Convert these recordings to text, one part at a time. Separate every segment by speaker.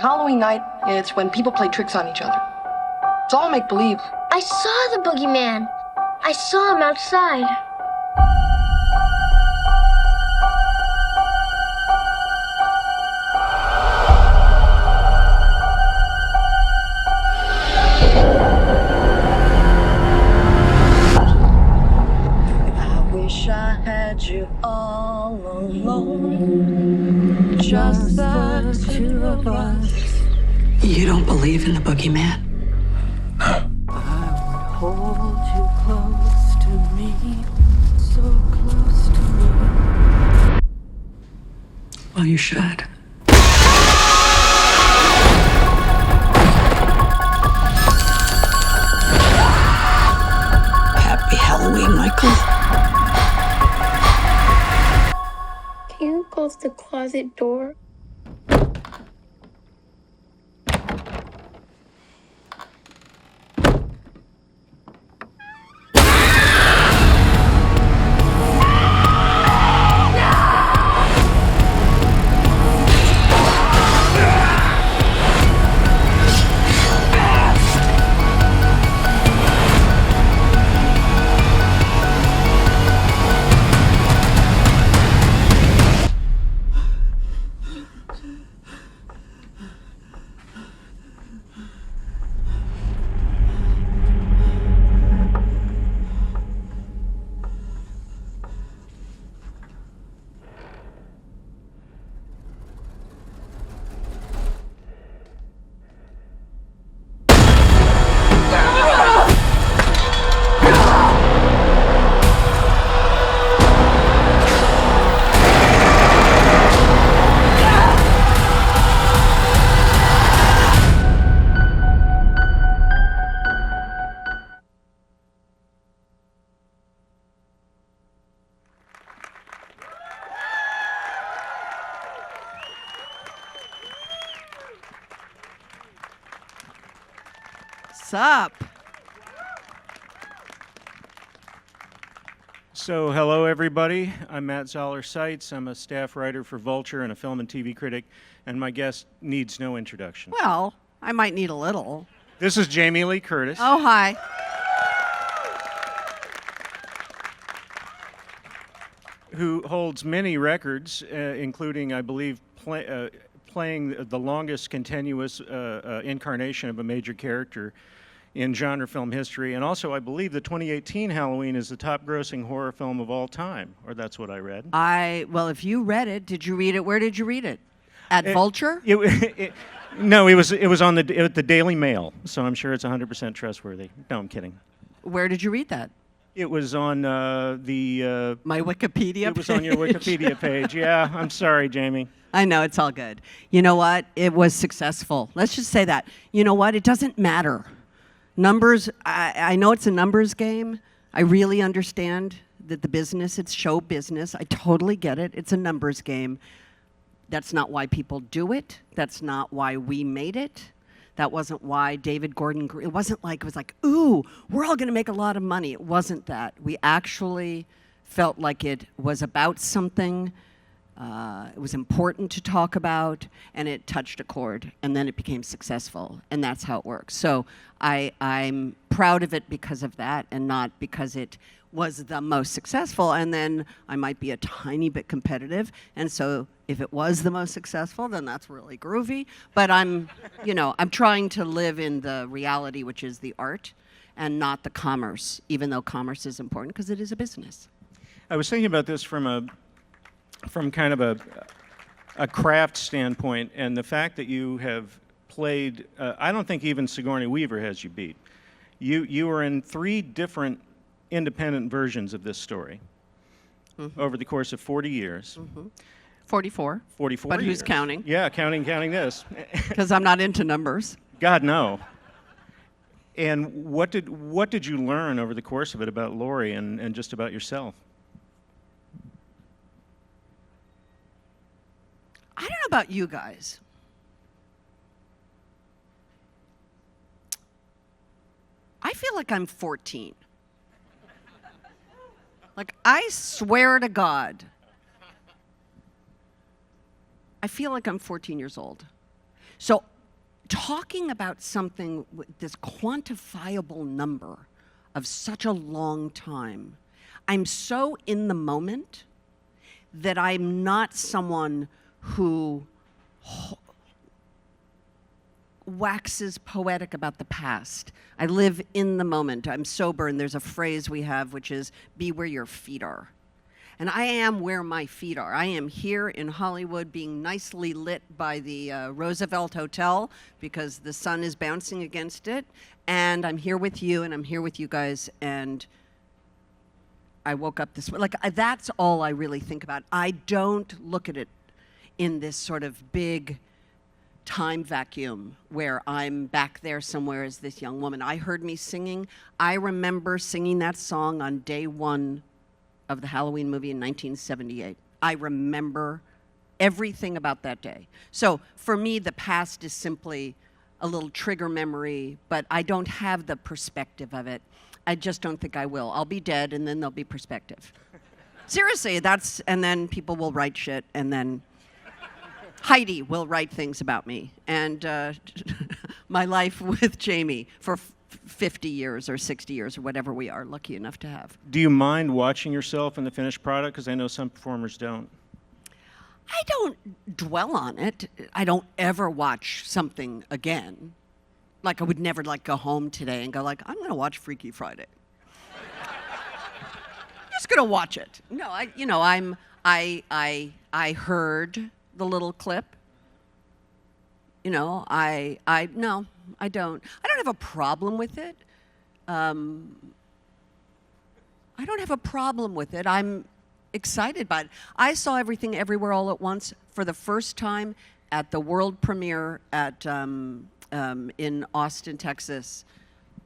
Speaker 1: Halloween night, it's when people play tricks on each other. It's all make-believe.
Speaker 2: I saw the boogeyman. I saw him outside.
Speaker 3: I wish I had you all alone, just the two of us.
Speaker 4: You don't believe in the boogeyman?
Speaker 3: I would hold you close to me, so close to me.
Speaker 4: Well, you should. Happy Halloween, Michael.
Speaker 2: Can you close the closet door?
Speaker 5: Sup?
Speaker 6: So, hello everybody. I'm Matt Zoller-Seitz. I'm a staff writer for Vulture and a film and TV critic, and my guest needs no introduction.
Speaker 5: Well, I might need a little.
Speaker 6: This is Jamie Lee Curtis,
Speaker 5: Oh, hi.
Speaker 6: who holds many records, including, I believe, playing the longest continuous incarnation of a major character in genre film history, and also I believe the 2018 Halloween is the top grossing horror film of all time, or that's what I read.
Speaker 5: Well, if you read it, did you read it? Where did you read it? At Vulture?
Speaker 6: No, it was on the Daily Mail, so I'm sure it's 100% trustworthy. No, I'm kidding.
Speaker 5: Where did you read that?
Speaker 6: It was on
Speaker 5: My Wikipedia
Speaker 6: It was on your Wikipedia page. Yeah, I'm sorry, Jamie.
Speaker 5: I know, it's all good. You know what? It was successful. Let's just say that. You know what? It doesn't matter. Numbers, I know it's a numbers game. I really understand that the business, it's show business. I totally get it. It's a numbers game. That's not why people do it. That's not why we made it. That wasn't why David Gordon, it wasn't like, it was like, ooh, we're all gonna make a lot of money. It wasn't that. We actually felt like it was about something. It was important to talk about, and it touched a chord, and then it became successful, and that's how it works. So I'm proud of it because of that, and not because it was the most successful, and then I might be a tiny bit competitive, and so if it was the most successful, then that's really groovy. But I'm trying to live in the reality, which is the art, and not the commerce, even though commerce is important, because it is a business.
Speaker 6: I was thinking about this from kind of a craft standpoint, and the fact that you have played, I don't think even Sigourney Weaver has you beat. You were in 3 different independent versions of this story over the course of 40 years.
Speaker 5: 44.
Speaker 6: 44
Speaker 5: But
Speaker 6: years.
Speaker 5: who's counting?
Speaker 6: Yeah, counting this.
Speaker 5: Because I'm not into numbers.
Speaker 6: God, no. And what did you learn over the course of it about Laurie and just about yourself?
Speaker 5: I don't know about you guys. I feel like I'm 14. Like, I swear to God, I feel like I'm 14 years old. So talking about something with this quantifiable number of such a long time, I'm so in the moment that I'm not someone who waxes poetic about the past. I live in the moment. I'm sober, and there's a phrase we have which is, be where your feet are. And I am where my feet are. I am here in Hollywood being nicely lit by the Roosevelt Hotel because the sun is bouncing against it. And I'm here with you, and I'm here with you guys, and I woke up this way. Like, that's all I really think about. I don't look at it in this sort of big time vacuum where I'm back there somewhere as this young woman. I heard me singing. I remember singing that song on day one of the Halloween movie in 1978. I remember everything about that day. So for me, the past is simply a little trigger memory, but I don't have the perspective of it. I just don't think I will. I'll be dead, and then there'll be perspective. Seriously, and then people will write shit, and then Heidi will write things about me, and my life with Jamie for 50 years or 60 years or whatever we are lucky enough to have.
Speaker 6: Do you mind watching yourself in the finished product? Because I know some performers don't.
Speaker 5: I don't dwell on it. I don't ever watch something again. Like, I would never go home today and go I'm going to watch Freaky Friday. Just going to watch it. No, I heard the little clip. No, I don't. I don't have a problem with it. I don't have a problem with it. I'm excited by it. I saw Everything Everywhere All at Once for the first time at the world premiere at in Austin, Texas.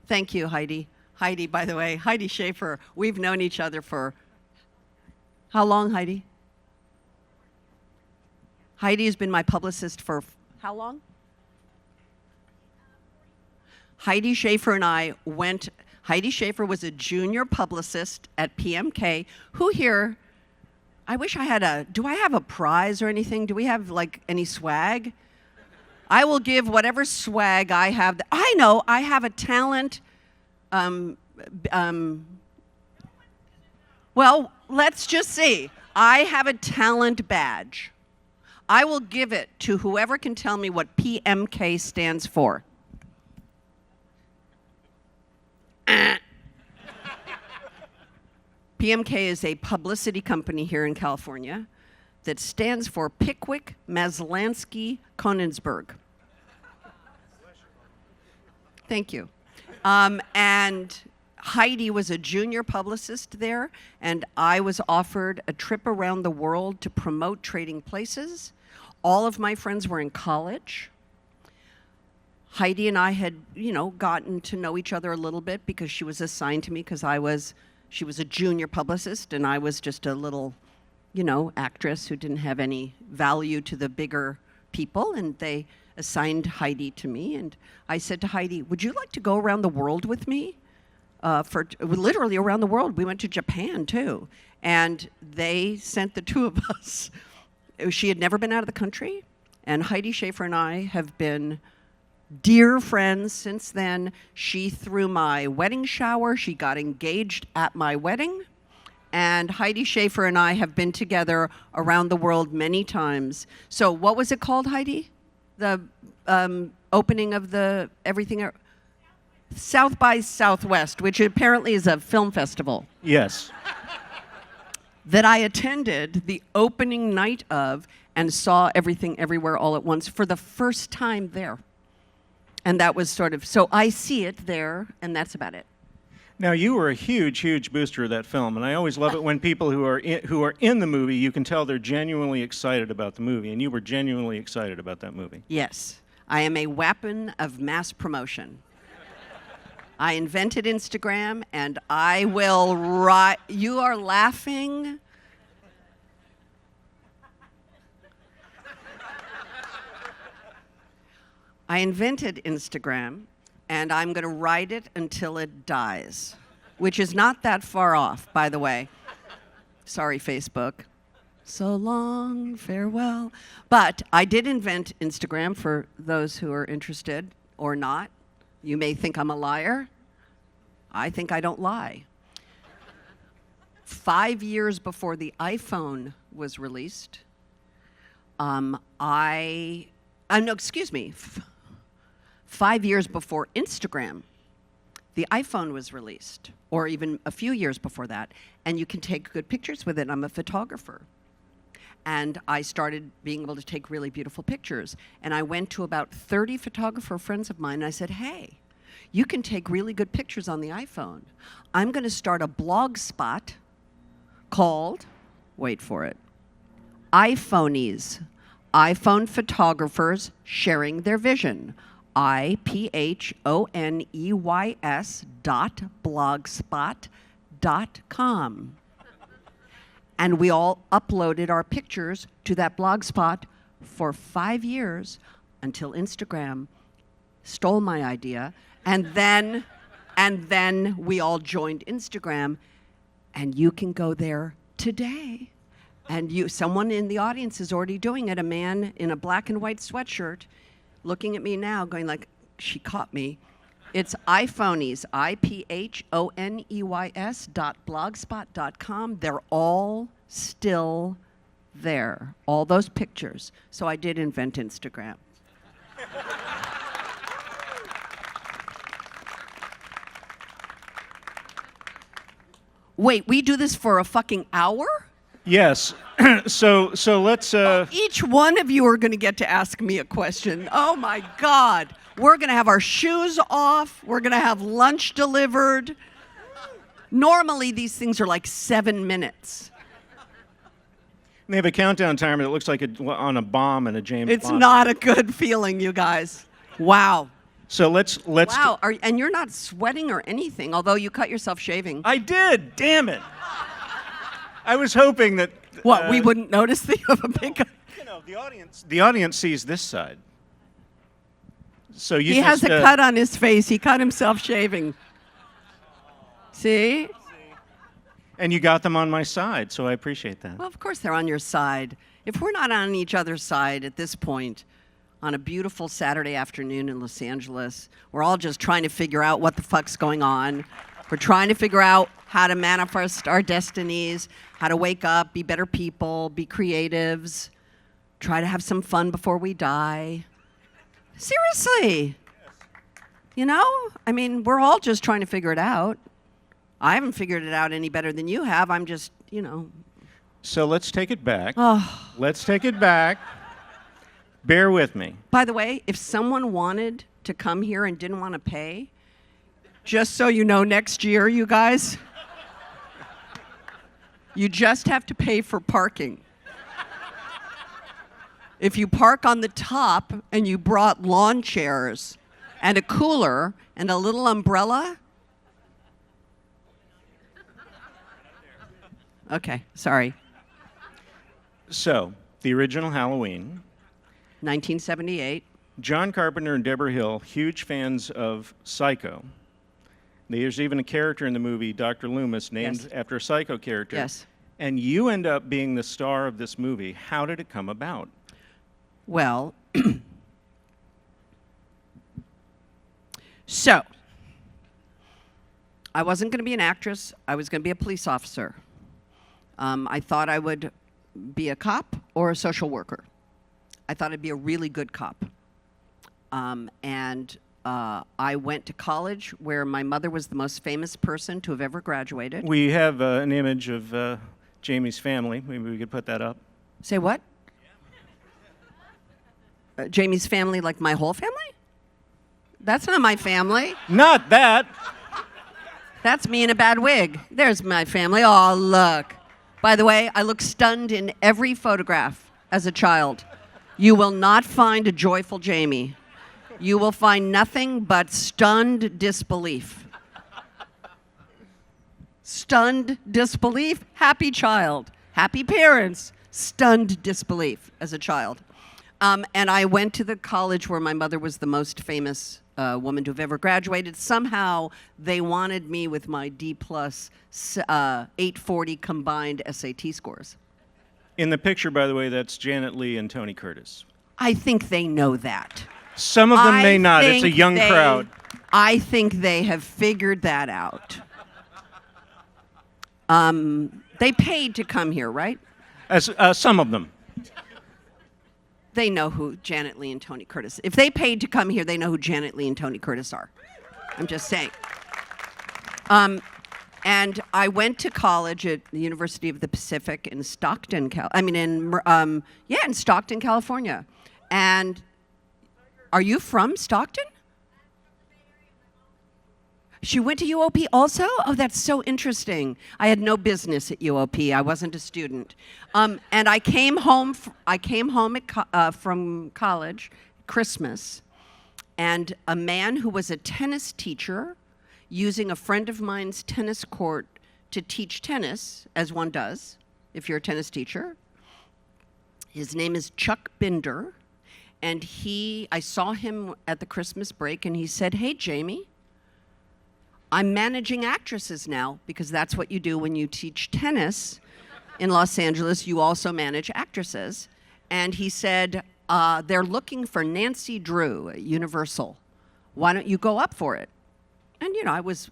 Speaker 5: Thank you, Heidi. Heidi, by the way, Heidi Schaefer. We've known each other for how long, Heidi? Heidi has been my publicist for how long? Heidi Schaefer and I went. Heidi Schaefer was a junior publicist at PMK. Who here? I wish I had do I have a prize or anything? Do we have any swag? I will give whatever swag I have. I know I have a talent. Well, let's just see. I have a talent badge. I will give it to whoever can tell me what PMK stands for. PMK is a publicity company here in California that stands for Pickwick, Maslansky, Konigsberg. Thank you. And Heidi was a junior publicist there, and I was offered a trip around the world to promote Trading Places. All of my friends were in college. Heidi and I had, gotten to know each other a little bit because she was assigned to me because she was a junior publicist, and I was just a little, actress who didn't have any value to the bigger people, and they assigned Heidi to me. And I said to Heidi, would you like to go around the world with me? Literally around the world. We went to Japan, too. And they sent the two of us. She had never been out of the country, and Heidi Schaefer and I have been dear friends since then. She threw my wedding shower. She got engaged at my wedding. And Heidi Schaefer and I have been together around the world many times. So what was it called, Heidi? The opening of the Everything... South by Southwest, which apparently is a film festival.
Speaker 6: Yes.
Speaker 5: That I attended the opening night of and saw Everything Everywhere All at Once for the first time there. And that was so I see it there, and that's about it.
Speaker 6: Now, you were a huge, huge booster of that film, and I always love it when people who are in the movie, you can tell they're genuinely excited about the movie, and you were genuinely excited about that movie.
Speaker 5: Yes. I am a weapon of mass promotion. I invented Instagram, and I will write. You are laughing. I invented Instagram, and I'm going to ride it until it dies, which is not that far off, by the way. Sorry, Facebook. So long, farewell. But I did invent Instagram for those who are interested or not. You may think I'm a liar. I think I don't lie. 5 years before the iPhone was released, no, excuse me. 5 years before Instagram, the iPhone was released, or even a few years before that, and you can take good pictures with it. I'm a photographer. And I started being able to take really beautiful pictures. And I went to about 30 photographer friends of mine, and I said, hey, you can take really good pictures on the iPhone. I'm going to start a blog spot called, wait for it, iPhonies, iPhone photographers sharing their vision. iPhoneys.blogspot.com. And we all uploaded our pictures to that blog spot for 5 years until Instagram stole my idea. And then we all joined Instagram, and you can go there today. And someone in the audience is already doing it, a man in a black and white sweatshirt, looking at me now, going like, she caught me. It's iPhonies, iPhoneys.blogspot.com. They're all still there, all those pictures. So I did invent Instagram. Wait, we do this for a fucking hour?
Speaker 6: Yes. So let's.
Speaker 5: Each one of you are going to get to ask me a question. Oh my God. We're going to have our shoes off. We're going to have lunch delivered. Normally, these things are like 7 minutes.
Speaker 6: They have a countdown timer that looks like on a bomb in a James Bond.
Speaker 5: It's not a good feeling, you guys. Wow.
Speaker 6: So let's.
Speaker 5: Wow. And you're not sweating or anything, although you cut yourself shaving.
Speaker 6: I did. Damn it. I was hoping that.
Speaker 5: What? We wouldn't notice that you have a big.
Speaker 6: You know, the audience sees this side. So
Speaker 5: he has a cut on his face. He cut himself shaving. See?
Speaker 6: And you got them on my side, so I appreciate that.
Speaker 5: Well, of course they're on your side. If we're not on each other's side at this point, on a beautiful Saturday afternoon in Los Angeles, we're all just trying to figure out what the fuck's going on. We're trying to figure out how to manifest our destinies, how to wake up, be better people, be creatives, try to have some fun before we die. Seriously. You know? I mean, we're all just trying to figure it out. I haven't figured it out any better than you have. I'm just, you know.
Speaker 6: So let's take it back.
Speaker 5: Oh.
Speaker 6: Let's take it back. Bear with me.
Speaker 5: By the way, if someone wanted to come here and didn't want to pay, just so you know, next year, you guys, you just have to pay for parking. If you park on the top and you brought lawn chairs and a cooler and a little umbrella. Okay, sorry.
Speaker 6: So, the original Halloween.
Speaker 5: 1978.
Speaker 6: John Carpenter and Deborah Hill, huge fans of Psycho. There's even a character in the movie, Dr. Loomis, named after a Psycho character.
Speaker 5: Yes.
Speaker 6: And you end up being the star of this movie. How did it come about?
Speaker 5: Well, so, I wasn't going to be an actress. I was going to be a police officer. I thought I would be a cop or a social worker. I thought I'd be a really good cop. I went to college where my mother was the most famous person to have ever graduated.
Speaker 6: We have an image of Jamie's family. Maybe we could put that up.
Speaker 5: Say what? Jamie's family, like my whole family? That's not my family.
Speaker 6: Not that.
Speaker 5: That's me in a bad wig. There's my family. Oh, look. By the way, I look stunned in every photograph as a child. You will not find a joyful Jamie. You will find nothing but stunned disbelief. Stunned disbelief, happy child. Happy parents, stunned disbelief as a child. And I went to the college where my mother was the most famous woman to have ever graduated. Somehow they wanted me with my D plus 840 combined SAT scores.
Speaker 6: In the picture, by the way, that's Janet Leigh and Tony Curtis.
Speaker 5: I think they know that.
Speaker 6: Some of them may not. It's a young crowd.
Speaker 5: I think they have figured that out. They paid to come here, right?
Speaker 6: As some of them.
Speaker 5: They know who Janet Leigh and Tony Curtis. If they paid to come here, they know who Janet Leigh and Tony Curtis are. I'm just saying. And I went to college at the University of the Pacific in Stockton, in Stockton, California. And are you from Stockton? She went to UOP also? Oh, that's so interesting. I had no business at UOP. I wasn't a student. And I came home from college, Christmas, and a man who was a tennis teacher using a friend of mine's tennis court to teach tennis, as one does if you're a tennis teacher. His name is Chuck Binder, and I saw him at the Christmas break, and he said, "Hey, Jamie, I'm managing actresses now," because that's what you do when you teach tennis in Los Angeles. You also manage actresses. And he said, they're looking for Nancy Drew at Universal. Why don't you go up for it? And, I was,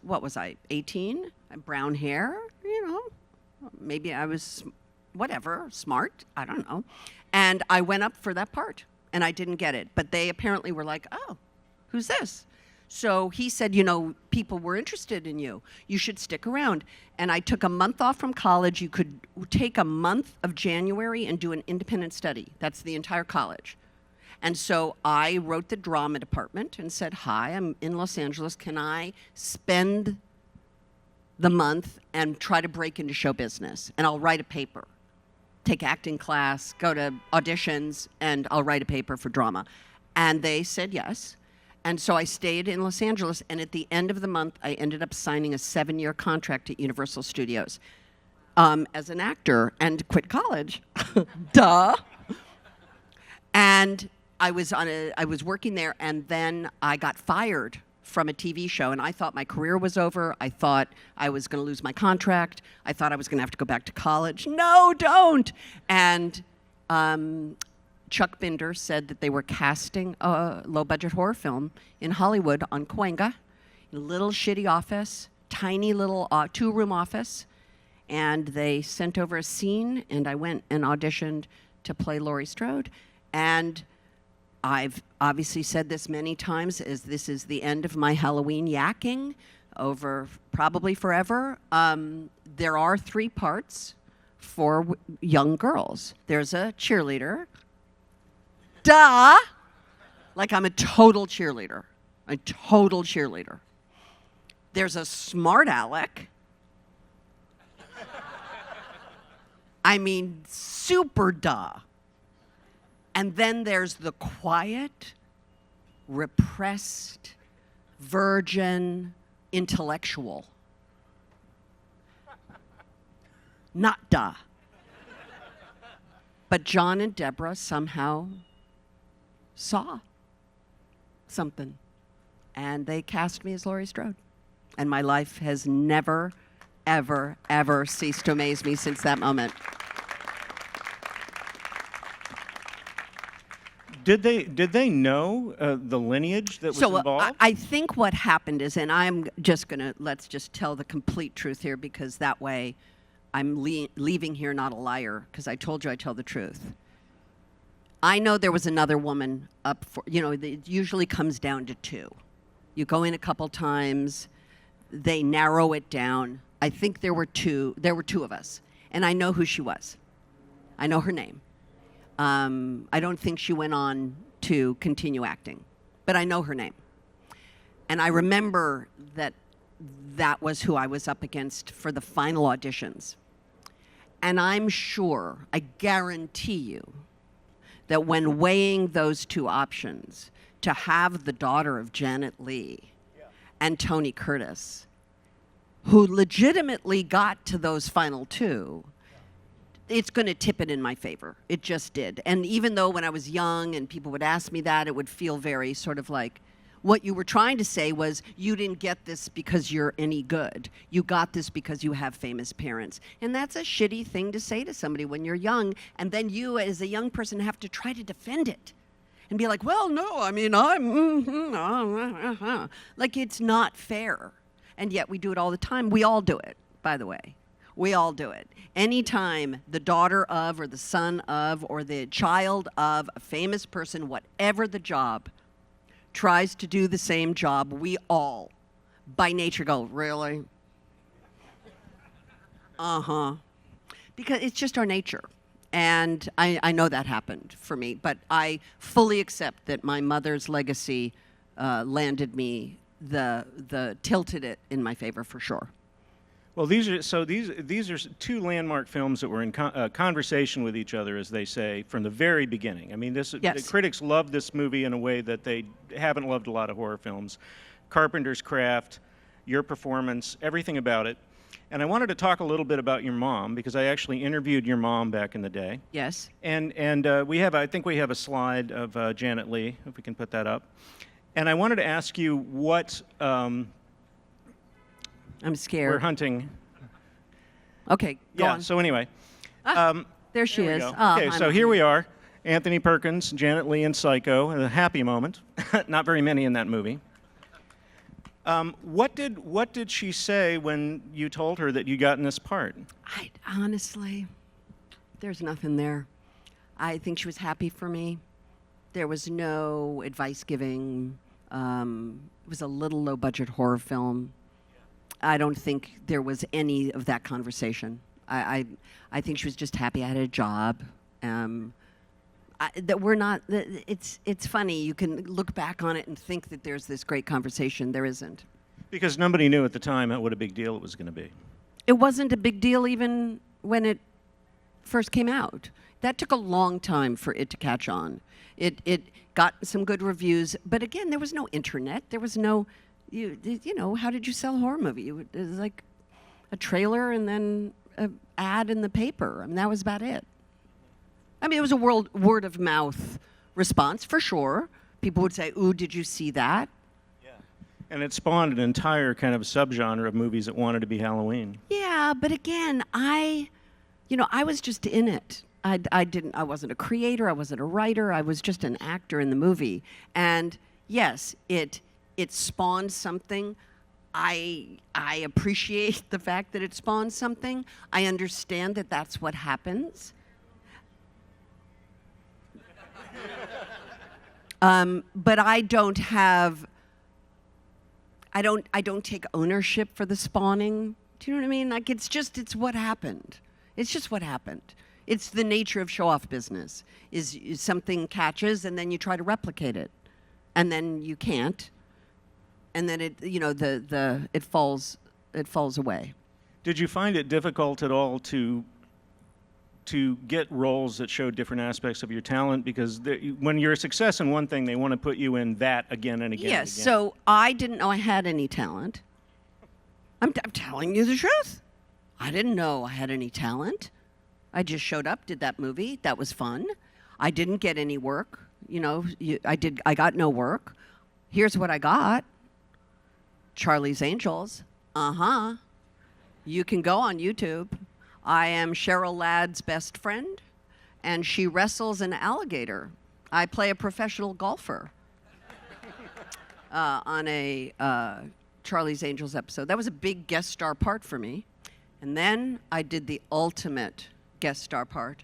Speaker 5: 18? Brown hair, maybe I was, smart, I don't know. And I went up for that part, and I didn't get it. But they apparently were like, "Oh, who's this?" So he said, people were interested in you. You should stick around. And I took a month off from college. You could take a month of January and do an independent study. That's the entire college. And so I wrote the drama department and said, "Hi, I'm in Los Angeles. Can I spend the month and try to break into show business? And I'll write a paper. Take acting class, go to auditions, and I'll write a paper for drama." And they said yes. And so I stayed in Los Angeles, and at the end of the month, I ended up signing a 7-year contract at Universal Studios as an actor, and quit college. Duh. And I was working there, and then I got fired from a TV show, and I thought my career was over. I thought I was going to lose my contract. I thought I was going to have to go back to college. No, don't. And Chuck Binder said that they were casting a low-budget horror film in Hollywood on Cahuenga, in a little shitty office, tiny little 2-room office, and they sent over a scene, and I went and auditioned to play Laurie Strode. And I've obviously said this many times, as this is the end of my Halloween yakking over probably forever. There are 3 parts for young girls. There's a cheerleader. Duh! Like I'm a total cheerleader. A total cheerleader. There's a smart aleck. I mean, super duh. And then there's the quiet, repressed, virgin, intellectual. Not duh. But John and Deborah somehow saw something, and they cast me as Laurie Strode. And my life has never, ever, ever ceased to amaze me since that moment.
Speaker 6: Did they know the lineage that was involved?
Speaker 5: I think what happened is, and I'm just let's just tell the complete truth here, because that way I'm leaving here not a liar, because I told you I tell the truth. I know there was another woman up for, it usually comes down to 2. You go in a couple times, they narrow it down. I think there were 2 of us, and I know who she was. I know her name. I don't think she went on to continue acting, but I know her name. And I remember that was who I was up against for the final auditions. And I'm sure, I guarantee you, that when weighing those 2 options, to have the daughter of Janet Leigh and Tony Curtis, who legitimately got to those final 2, it's going to tip it in my favor. It just did. And even though when I was young and people would ask me that, it would feel very sort of like, What you were trying to say was you didn't get this because you're any good. You got this because you have famous parents. And that's a shitty thing to say to somebody when you're young, and then you as a young person have to try to defend it. And be like, well, no, I mean, like it's not fair. And yet we do it all the time. We all do it, by the way. We all do it. Anytime the daughter of or the son of or the child of a famous person, whatever the job, tries to do the same job, we all, by nature, go, really? Uh-huh. Because it's just our nature. And I know that happened for me, but I fully accept that my mother's legacy landed me tilted it in my favor for sure.
Speaker 6: Well, these are two landmark films that were in conversation with each other, as they say, from the very beginning. I mean,
Speaker 5: Yes.
Speaker 6: the critics love this movie in a way that they haven't loved a lot of horror films. Carpenter's craft, your performance, everything about it. And I wanted to talk a little bit about your mom, because I actually interviewed your mom back in the day.
Speaker 5: Yes.
Speaker 6: And I think we have a slide of Janet Leigh, if we can put that up. And I wanted to ask you what
Speaker 5: I'm scared.
Speaker 6: we're hunting.
Speaker 5: Okay, go
Speaker 6: Yeah.
Speaker 5: on.
Speaker 6: So anyway,
Speaker 5: There she
Speaker 6: there we
Speaker 5: is.
Speaker 6: go.
Speaker 5: Oh,
Speaker 6: Okay,
Speaker 5: hi,
Speaker 6: so
Speaker 5: Mom.
Speaker 6: here we are, Anthony Perkins, Janet Leigh in Psycho, a happy moment. Not very many in that movie. What did she say when you told her that you got in this part?
Speaker 5: Honestly, there's nothing there. I think she was happy for me. There was no advice giving. It was a little low-budget horror film. I don't think there was any of that conversation. I think she was just happy I had a job. That we're not. It's funny. You can look back on it and think that there's this great conversation. There isn't.
Speaker 6: Because nobody knew at the time what a big deal it was going to be.
Speaker 5: It wasn't a big deal even when it first came out. That took a long time for it to catch on. It got some good reviews, but again, there was no internet. There was no, you know, how did you sell a horror movie? It was like a trailer and then an ad in the paper. I mean, that was about it. I mean, it was a word of mouth response for sure. People would say, "Ooh, did you see that?"
Speaker 6: And it spawned an entire kind of subgenre of movies that wanted to be Halloween.
Speaker 5: Yeah, but again, I was just in it. I wasn't a creator, I wasn't a writer, I was just an actor in the movie. And yes, it spawned something. I appreciate the fact that it spawned something. I understand that that's what happens. But I don't take ownership for the spawning. Do you know what I mean? Like it's what happened. It's just what happened. It's the nature of show-off business. Is something catches and then you try to replicate it, and then you can't, and then it falls away.
Speaker 6: Did you find it difficult at all to get roles that showed different aspects of your talent? Because when you're a success in one thing, they want to put you in that again and again.
Speaker 5: Yes.
Speaker 6: And again.
Speaker 5: So I didn't know I had any talent. I'm telling you the truth. I didn't know I had any talent. I just showed up, did that movie. That was fun. I didn't get any work. I got no work. Here's what I got. Charlie's Angels. You can go on YouTube. I am Cheryl Ladd's best friend, and she wrestles an alligator. I play a professional golfer on a Charlie's Angels episode. That was a big guest star part for me. And then I did the ultimate guest star part.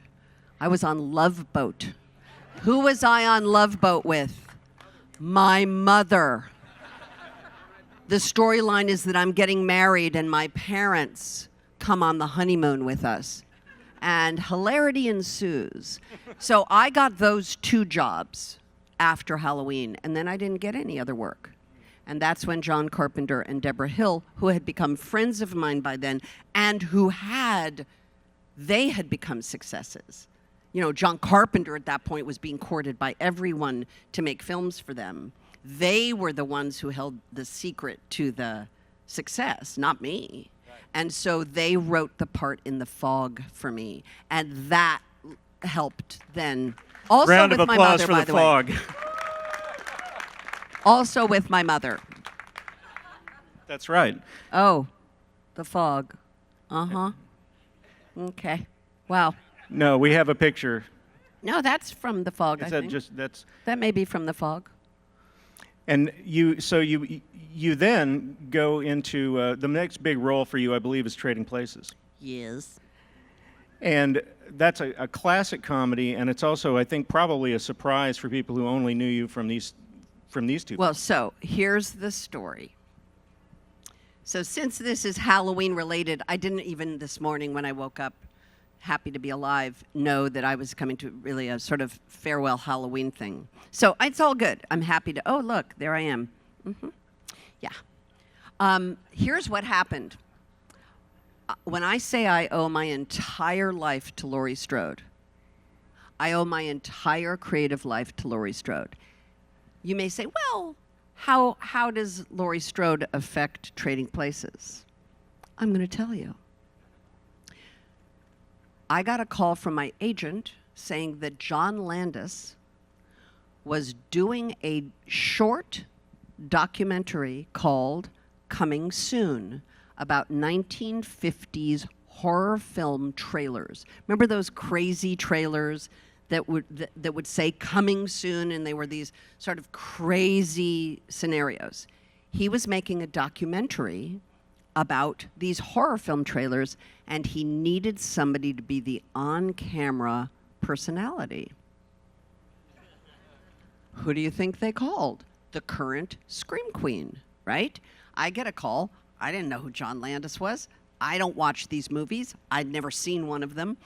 Speaker 5: I was on Love Boat. Who was I on Love Boat with? My mother. The storyline is that I'm getting married and my parents come on the honeymoon with us. And hilarity ensues. So I got those 2 jobs after Halloween, and then I didn't get any other work. And that's when John Carpenter and Deborah Hill, who had become friends of mine by then, and they had become successes. You know, John Carpenter at that point was being courted by everyone to make films for them. They were the ones who held the secret to the success, not me. And so they wrote the part in The Fog for me, and that helped then. Also
Speaker 6: Round
Speaker 5: with
Speaker 6: of
Speaker 5: my
Speaker 6: applause
Speaker 5: mother,
Speaker 6: for
Speaker 5: by
Speaker 6: The
Speaker 5: the way.
Speaker 6: Fog.
Speaker 5: Also with my mother.
Speaker 6: That's right.
Speaker 5: Oh, the fog. Uh-huh. Okay. Wow.
Speaker 6: No, we have a picture.
Speaker 5: No, that's from the fog, I
Speaker 6: Is that
Speaker 5: think.
Speaker 6: just that's?
Speaker 5: That may be from the fog.
Speaker 6: And you then go into the next big role for you, I believe, is Trading Places.
Speaker 5: Yes.
Speaker 6: And that's a classic comedy, and it's also, I think, probably a surprise for people who only knew you from these two.
Speaker 5: Well, so here's the story. So since this is Halloween related, I didn't even this morning when I woke up, happy to be alive, know that I was coming to really a sort of farewell Halloween thing. So it's all good. I'm happy to, oh, look, there I am. Yeah. Here's what happened. When I say I owe my entire life to Laurie Strode, I owe my entire creative life to Laurie Strode. You may say, well, how does Laurie Strode affect Trading Places? I'm going to tell you. I got a call from my agent saying that John Landis was doing a short documentary called Coming Soon about 1950s horror film trailers. Remember those crazy trailers that would say coming soon, and they were these sort of crazy scenarios. He was making a documentary about these horror film trailers, and he needed somebody to be the on-camera personality. Who do you think they called? The current Scream Queen, right? I get a call. I didn't know who John Landis was. I don't watch these movies. I'd never seen one of them.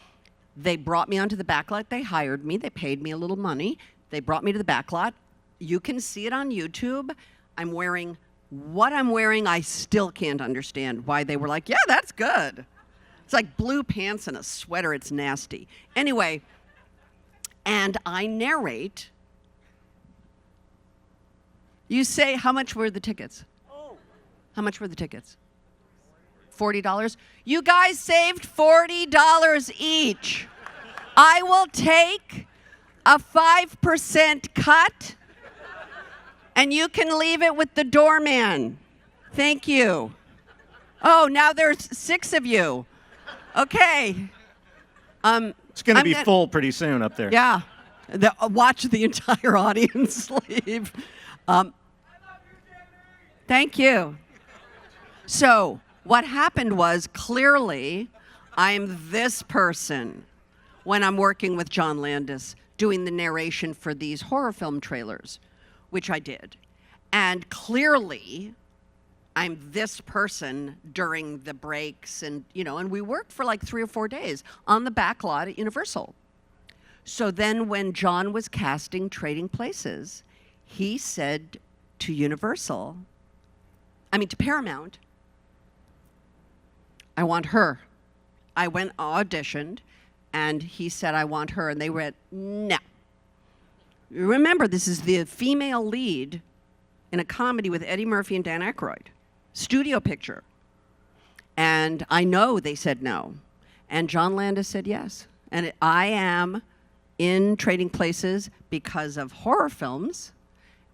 Speaker 5: They brought me onto the backlot. They hired me. They paid me a little money. They brought me to the backlot. You can see it on YouTube. I'm wearing what I'm wearing. I still can't understand why they were like, yeah, that's good. It's like blue pants and a sweater. It's nasty. Anyway, and I narrate. You say, how much were the tickets? How much were the tickets? $40? You guys saved $40 each. I will take a 5% cut, and you can leave it with the doorman. Thank you. Oh, now there's 6 of you. Okay.
Speaker 6: It's going to be full pretty soon up there.
Speaker 5: Yeah. Watch the entire audience leave. Thank you. So what happened was, clearly, I'm this person when I'm working with John Landis doing the narration for these horror film trailers, which I did. And clearly, I'm this person during the breaks, and we worked for like 3 or 4 days on the back lot at Universal. So then when John was casting Trading Places, he said to Paramount, I want her. I went, auditioned, and he said, I want her. And they went, no. Remember, this is the female lead in a comedy with Eddie Murphy and Dan Aykroyd. Studio picture. And I know they said no. And John Landis said yes. And I am in Trading Places because of horror films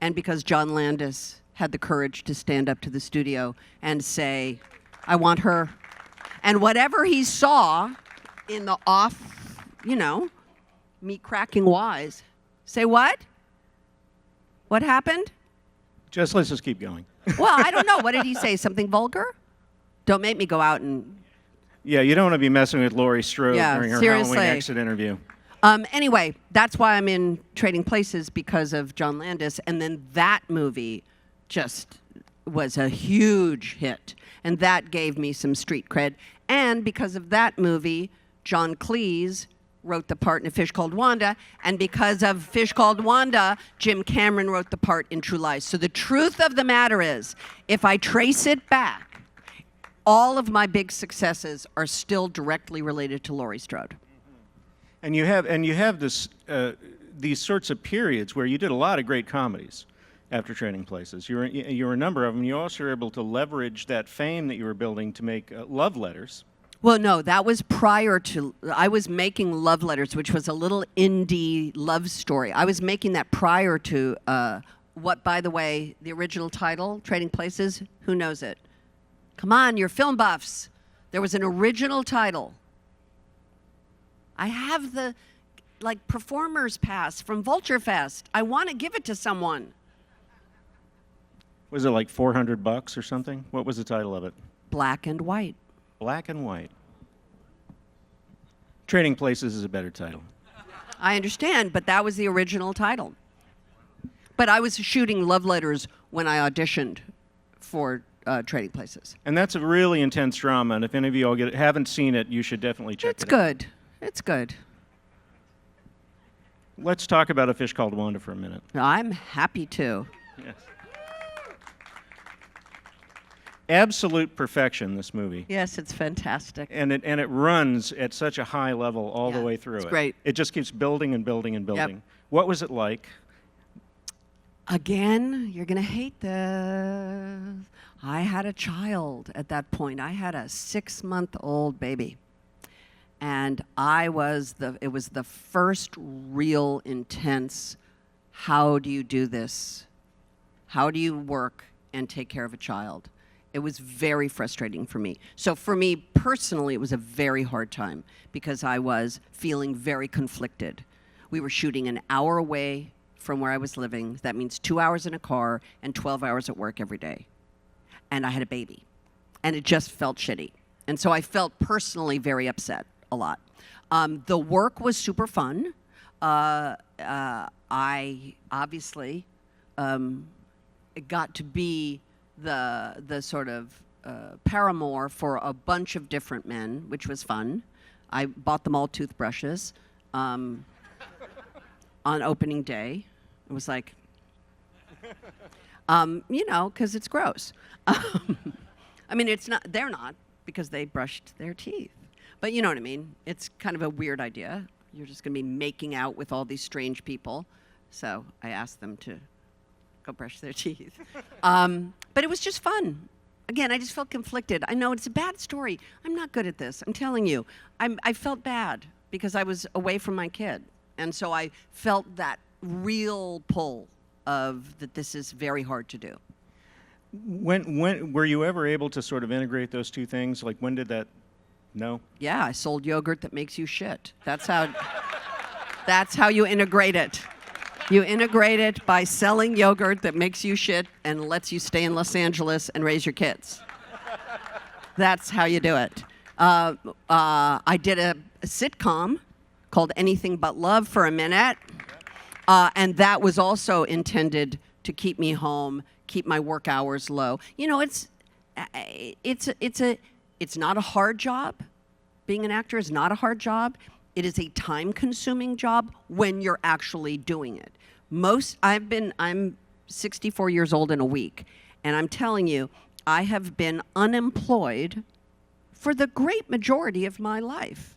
Speaker 5: and because John Landis had the courage to stand up to the studio and say, I want her. And whatever he saw in the off, me cracking wise, say what? What happened?
Speaker 6: Let's just keep going.
Speaker 5: Well, I don't know. What did he say? Something vulgar? Don't make me go out and...
Speaker 6: Yeah, you don't want to be messing with Laurie Strode during her
Speaker 5: seriously.
Speaker 6: Halloween exit interview.
Speaker 5: Anyway, that's why I'm in Trading Places, because of John Landis. And then that movie just was a huge hit. And that gave me some street cred. And because of that movie, John Cleese wrote the part in A Fish Called Wanda. And because of Fish Called Wanda, Jim Cameron wrote the part in True Lies. So the truth of the matter is, if I trace it back, all of my big successes are still directly related to Laurie Strode.
Speaker 6: And you have this these sorts of periods where you did a lot of great comedies after Trading Places. You were a number of them. You also were able to leverage that fame that you were building to make love letters.
Speaker 5: Well, no, that was prior to, I was making Love Letters, which was a little indie love story. I was making that prior to what, by the way, the original title, Trading Places, who knows it? Come on, you're film buffs. There was an original title. I have the performer's pass from Vulture Fest. I want to give it to someone.
Speaker 6: Was it like $400 or something? What was the title of it?
Speaker 5: Black and White.
Speaker 6: Black and White. Trading Places is a better title.
Speaker 5: I understand, but that was the original title. But I was shooting love letters when I auditioned for Trading Places.
Speaker 6: And that's a really intense drama, and if any of you all haven't seen it, you should definitely check
Speaker 5: It's
Speaker 6: it out.
Speaker 5: good. It's good.
Speaker 6: Let's talk about A Fish Called Wanda for a minute.
Speaker 5: I'm happy to.
Speaker 6: Yes. Absolute perfection, this movie.
Speaker 5: Yes, it's fantastic.
Speaker 6: And it runs at such a high level all the way through
Speaker 5: it's
Speaker 6: it.
Speaker 5: great.
Speaker 6: It just keeps building and building and building.
Speaker 5: Yep.
Speaker 6: What was it like?
Speaker 5: Again, you're going to hate this. I had a child at that point. I had a 6-month-old baby. And it was the first real intense, how do you do this? How do you work and take care of a child? It was very frustrating for me. So for me personally, it was a very hard time because I was feeling very conflicted. We were shooting an hour away from where I was living. That means 2 hours in a car and 12 hours at work every day. And I had a baby. And it just felt shitty. And so I felt personally very upset a lot. The work was super fun. I obviously got to be the sort of paramour for a bunch of different men, which was fun. I bought them all toothbrushes on opening day. It was like, because it's gross. I mean, they're not, because they brushed their teeth. But you know what I mean? It's kind of a weird idea. You're just going to be making out with all these strange people. So I asked them to go brush their teeth. But it was just fun. Again, I just felt conflicted. I know it's a bad story. I'm not good at this. I'm telling you. I felt bad because I was away from my kid. And so I felt that real pull of that this is very hard to do.
Speaker 6: When were you ever able to sort of integrate those two things? Like, when did that? No?
Speaker 5: Yeah, I sold yogurt that makes you shit. That's how you integrate it. You integrate it by selling yogurt that makes you shit and lets you stay in Los Angeles and raise your kids. That's how you do it. I did a sitcom called Anything But Love for a minute, and that was also intended to keep me home, keep my work hours low. You know, it's not a hard job. Being an actor is not a hard job. It is a time-consuming job when you're actually doing it. I'm 64 years old in a week, and I'm telling you, I have been unemployed for the great majority of my life.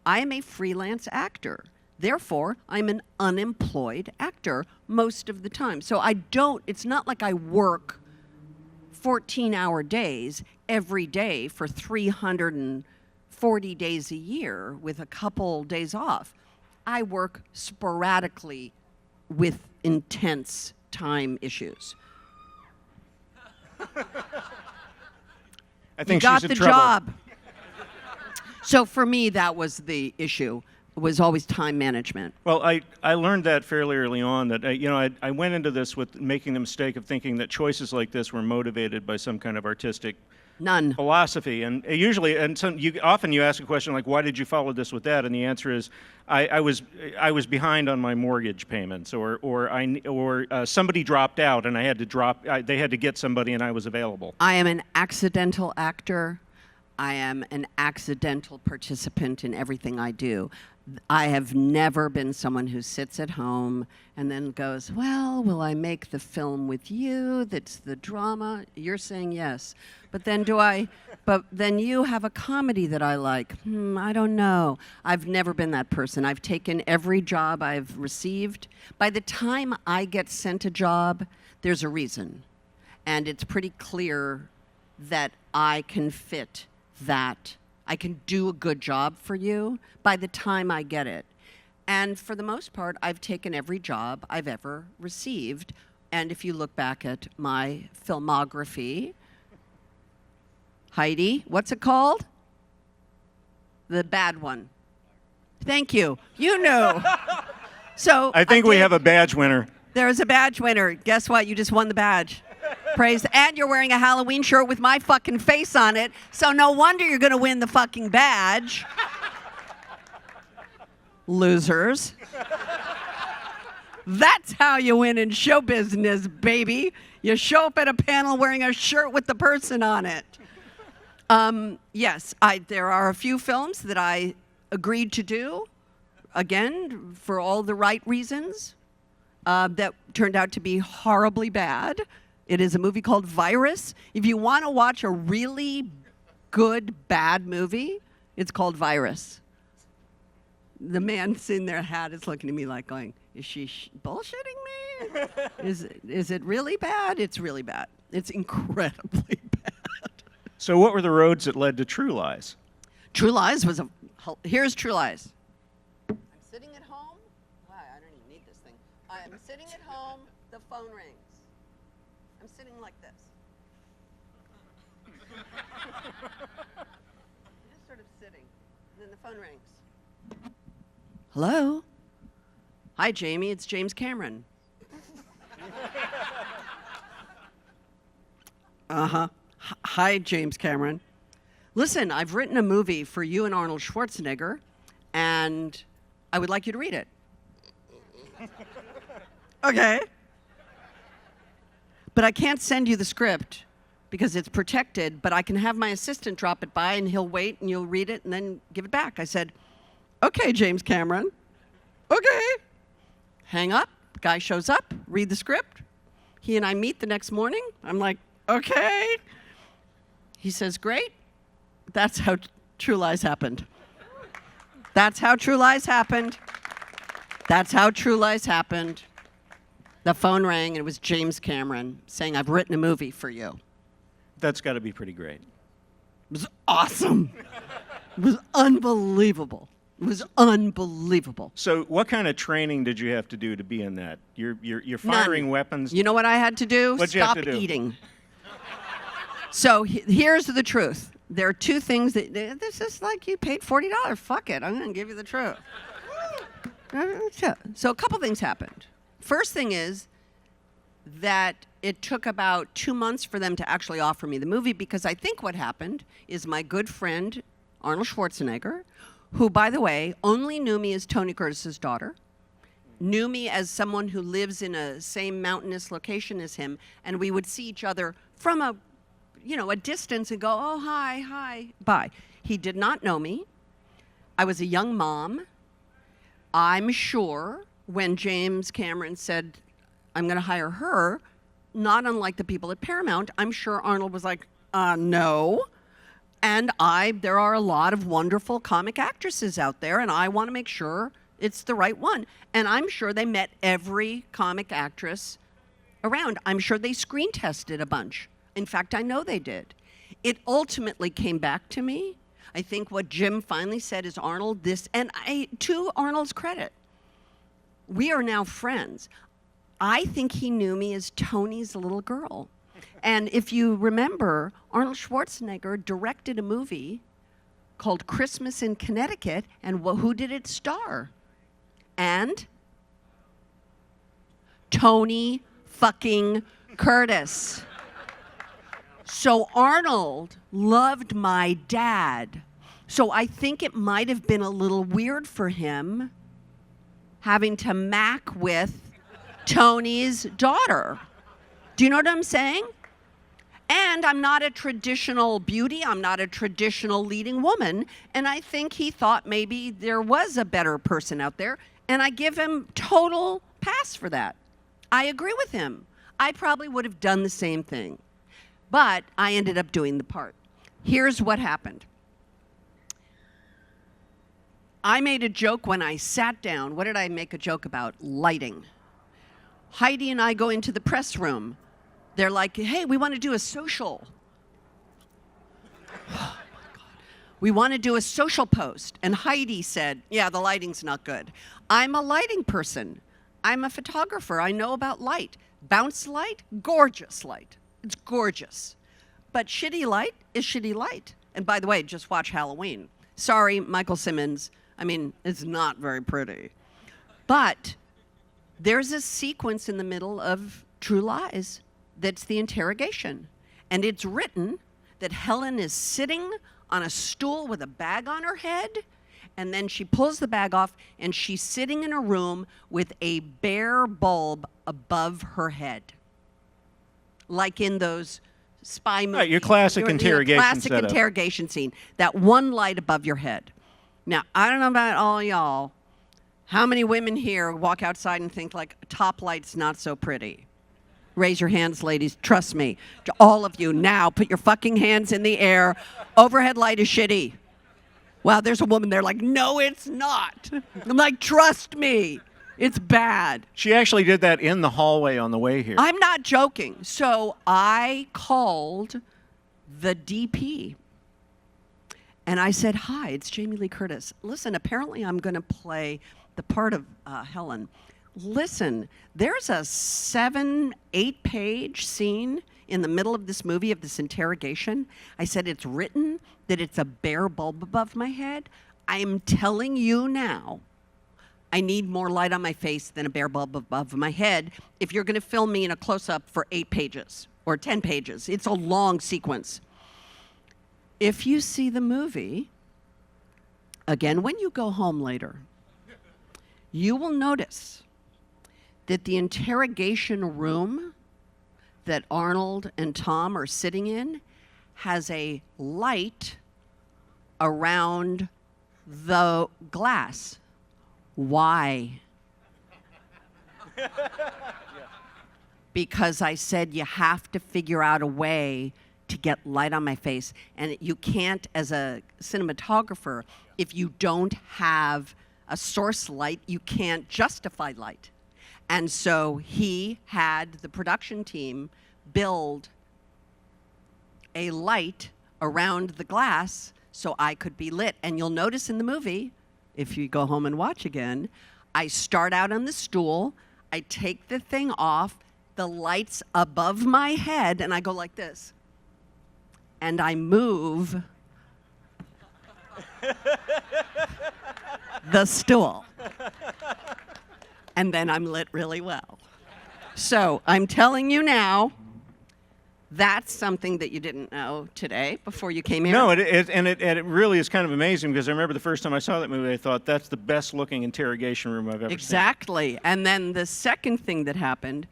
Speaker 5: I am a freelance actor. Therefore, I'm an unemployed actor most of the time. So it's not like I work 14-hour days every day for 340 days a year with a couple days off. I work sporadically with intense time issues.
Speaker 6: I think
Speaker 5: you got
Speaker 6: she's in
Speaker 5: the
Speaker 6: trouble.
Speaker 5: job. So for me, that was the issue. It was always time management.
Speaker 6: Well, I learned that fairly early on, that I went into this with making the mistake of thinking that choices like this were motivated by some kind of artistic
Speaker 5: None.
Speaker 6: philosophy. And usually, often you ask a question like, why did you follow this with that? And the answer is, I was behind on my mortgage payments, or somebody dropped out and I had to they had to get somebody and I was available.
Speaker 5: I am an accidental actor. I am an accidental participant in everything I do. I have never been someone who sits at home and then goes, well, will I make the film with you? That's the drama. You're saying yes. But then then you have a comedy that I like. I don't know. I've never been that person. I've taken every job I've received. By the time I get sent a job, there's a reason. And it's pretty clear that I can fit that. I can do a good job for you by the time I get it. And for the most part, I've taken every job I've ever received And if you look back at my filmography, Heidi, what's it called? The bad one. Thank you. You knew. So
Speaker 6: I think we have a badge winner.
Speaker 5: There is a badge winner. Guess what? You just won the badge. Praise. And you're wearing a Halloween shirt with my fucking face on it. So no wonder you're going to win the fucking badge. Losers. That's how you win in show business, baby. You show up at a panel wearing a shirt with the person on it. Yes, there are a few films that I agreed to do, again, for all the right reasons, that turned out to be horribly bad. It is a movie called Virus. If you want to watch a really good, bad movie, it's called Virus. The man in their hat is looking at me like going, is she bullshitting me? Is it really bad? It's really bad. It's incredibly bad.
Speaker 6: So what were the roads that led to True Lies?
Speaker 5: True Lies was here's True Lies. I'm sitting at home. Wow, I don't even need this thing. I'm sitting at home. The phone rings. I'm sitting like this. Just sort of sitting. And then the phone rings. Hello? Hi, Jamie. It's James Cameron. Uh-huh. Hi, James Cameron. Listen, I've written a movie for you and Arnold Schwarzenegger, and I would like you to read it. Okay. But I can't send you the script because it's protected, but I can have my assistant drop it by, and he'll wait, and you'll read it, and then give it back. I said, okay, James Cameron. Okay. Hang up. Guy shows up, read the script. He and I meet the next morning. I'm like, okay. He says, great. That's how True Lies happened. That's how True Lies happened. That's how True Lies happened. The phone rang, and it was James Cameron saying, I've written a movie for you.
Speaker 6: That's got to be pretty great.
Speaker 5: It was awesome. It was unbelievable. It was unbelievable.
Speaker 6: So what kind of training did you have to do to be in that? You're firing weapons.
Speaker 5: You know what I had to do?
Speaker 6: What'd you have
Speaker 5: Stop
Speaker 6: to do?
Speaker 5: eating. So here's the truth. There are two things that, this is like you paid $40. Fuck it, I'm gonna give you the truth. So a couple things happened. First thing is that it took about 2 months for them to actually offer me the movie, because I think what happened is my good friend, Arnold Schwarzenegger, who, by the way, only knew me as Tony Curtis's daughter, knew me as someone who lives in a same mountainous location as him, and we would see each other from a distance and go, oh, hi, bye. He did not know me. I was a young mom. I'm sure when James Cameron said, I'm going to hire her, not unlike the people at Paramount, I'm sure Arnold was like, no. And there are a lot of wonderful comic actresses out there, and I want to make sure it's the right one. And I'm sure they met every comic actress around. I'm sure they screen tested a bunch. In fact, I know they did. It ultimately came back to me. I think what Jim finally said is, Arnold, to Arnold's credit, we are now friends. I think he knew me as Tony's little girl. And if you remember, Arnold Schwarzenegger directed a movie called Christmas in Connecticut, and who did it star? And Tony fucking Curtis. So Arnold loved my dad. So I think it might have been a little weird for him having to mac with Tony's daughter. Do you know what I'm saying? And I'm not a traditional beauty. I'm not a traditional leading woman. And I think he thought maybe there was a better person out there. And I give him total pass for that. I agree with him. I probably would have done the same thing. But I ended up doing the part. Here's what happened. I made a joke when I sat down. What did I make a joke about? Lighting. Heidi and I go into the press room. They're like, hey, we want to do a social. Oh my God. We want to do a social post. And Heidi said, yeah, the lighting's not good. I'm a lighting person. I'm a photographer. I know about light. Bounce light, gorgeous light. It's gorgeous. But shitty light is shitty light. And by the way, just watch Halloween. Sorry, Michael Simmons. I mean, it's not very pretty. But there's a sequence in the middle of True Lies that's the interrogation. And it's written that Helen is sitting on a stool with a bag on her head, and then she pulls the bag off, and she's sitting in a room with a bare bulb above her head. Like in those spy movies.
Speaker 6: Right, your classic interrogation
Speaker 5: classic
Speaker 6: setup.
Speaker 5: interrogation scene. That one light above your head. Now, I don't know about all y'all. How many women here walk outside and think, like, top light's not so pretty? Raise your hands, ladies. Trust me. To all of you, now, put your fucking hands in the air. Overhead light is shitty. Wow, there's a woman there like, no, it's not. I'm like, trust me. It's bad.
Speaker 6: She actually did that in the hallway on the way here.
Speaker 5: I'm not joking. So I called the DP. And I said, hi, it's Jamie Lee Curtis. Listen, apparently I'm going to play the part of Helen. Listen, there's a 7-8 page scene in the middle of this movie, of this interrogation. I said, it's written that it's a bare bulb above my head. I'm telling you now, I need more light on my face than a bare bulb above my head if you're going to film me in a close-up for 8 pages or 10 pages. It's a long sequence. If you see the movie, again, when you go home later, you will notice that the interrogation room that Arnold and Tom are sitting in has a light around the glass. Why? Because I said you have to figure out a way to get light on my face. And you can't, as a cinematographer, if you don't have a source light, you can't justify light. And so he had the production team build a light around the glass so I could be lit. And you'll notice in the movie, if you go home and watch again, I start out on the stool, I take the thing off, the light's above my head, and I go like this. And I move the stool. And then I'm lit really well. So I'm telling you now, that's something that you didn't know today before you came here.
Speaker 6: No, it really is kind of amazing because I remember the first time I saw that movie, I thought that's the best looking interrogation room I've ever seen.
Speaker 5: Exactly. And then the second thing that happened